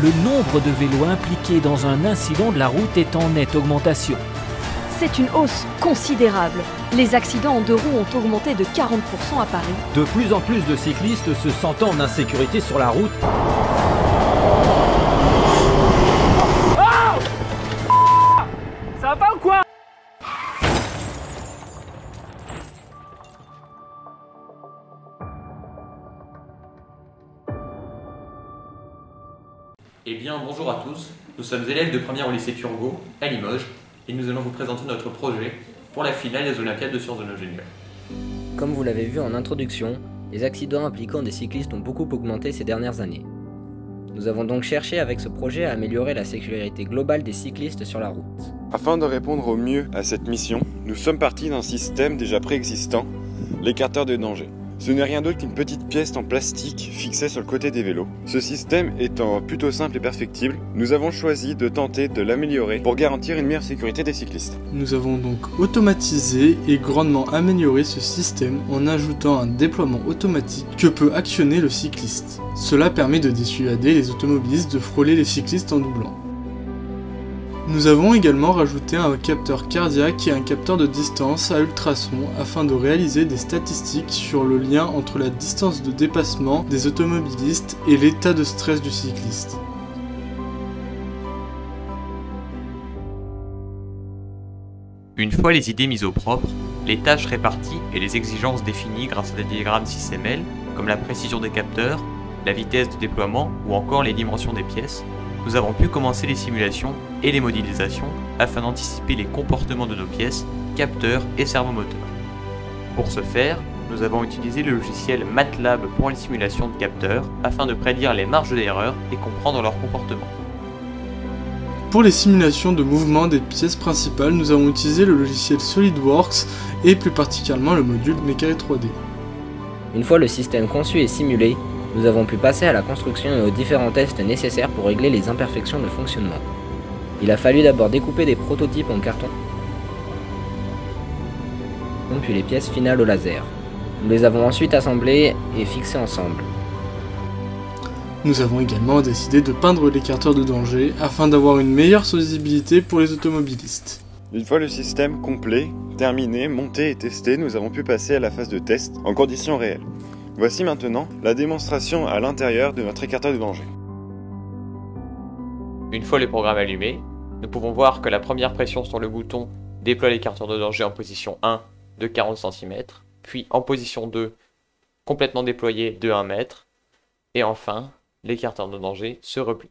le nombre de vélos impliqués dans un incident de la route est en nette augmentation. C'est une hausse considérable. Les accidents en deux roues ont augmenté de 40% à Paris. De plus en plus de cyclistes se sentant en insécurité sur la route. Ça va pas ou quoi? Eh bien, bonjour à tous. Nous sommes élèves de première au lycée Turgot, à Limoges, et nous allons vous présenter notre projet pour la finale des Olympiades de sciences de l'ingénieur. Comme vous l'avez vu en introduction, les accidents impliquant des cyclistes ont beaucoup augmenté ces dernières années. Nous avons donc cherché avec ce projet à améliorer la sécurité globale des cyclistes sur la route. Afin de répondre au mieux à cette mission, nous sommes partis d'un système déjà préexistant, l'écarteur de danger. Ce n'est rien d'autre qu'une petite pièce en plastique fixée sur le côté des vélos. Ce système étant plutôt simple et perfectible, nous avons choisi de tenter de l'améliorer pour garantir une meilleure sécurité des cyclistes. Nous avons donc automatisé et grandement amélioré ce système en ajoutant un déploiement automatique que peut actionner le cycliste. Cela permet de dissuader les automobilistes de frôler les cyclistes en doublant. Nous avons également rajouté un capteur cardiaque et un capteur de distance à ultrasons afin de réaliser des statistiques sur le lien entre la distance de dépassement des automobilistes et l'état de stress du cycliste. Une fois les idées mises au propre, les tâches réparties et les exigences définies grâce à des diagrammes SysML, comme la précision des capteurs, la vitesse de déploiement ou encore les dimensions des pièces, nous avons pu commencer les simulations et les modélisations afin d'anticiper les comportements de nos pièces, capteurs et servomoteurs. Pour ce faire, nous avons utilisé le logiciel MATLAB pour les simulations de capteurs afin de prédire les marges d'erreur et comprendre leur comportement. Pour les simulations de mouvement des pièces principales, nous avons utilisé le logiciel SolidWorks et plus particulièrement le module Mécaré 3D. Une fois le système conçu et simulé, nous avons pu passer à la construction et aux différents tests nécessaires pour régler les imperfections de fonctionnement. Il a fallu d'abord découper des prototypes en carton, puis les pièces finales au laser. Nous les avons ensuite assemblées et fixées ensemble. Nous avons également décidé de peindre l'écarteur de danger afin d'avoir une meilleure visibilité pour les automobilistes. Une fois le système complet, terminé, monté et testé, nous avons pu passer à la phase de test en conditions réelles. Voici maintenant la démonstration à l'intérieur de notre écarteur de danger. Une fois le programme allumé, nous pouvons voir que la première pression sur le bouton déploie l'écarteur de danger en position 1 de 40 cm, puis en position 2 complètement déployé de 1 m, et enfin l'écarteur de danger se replie.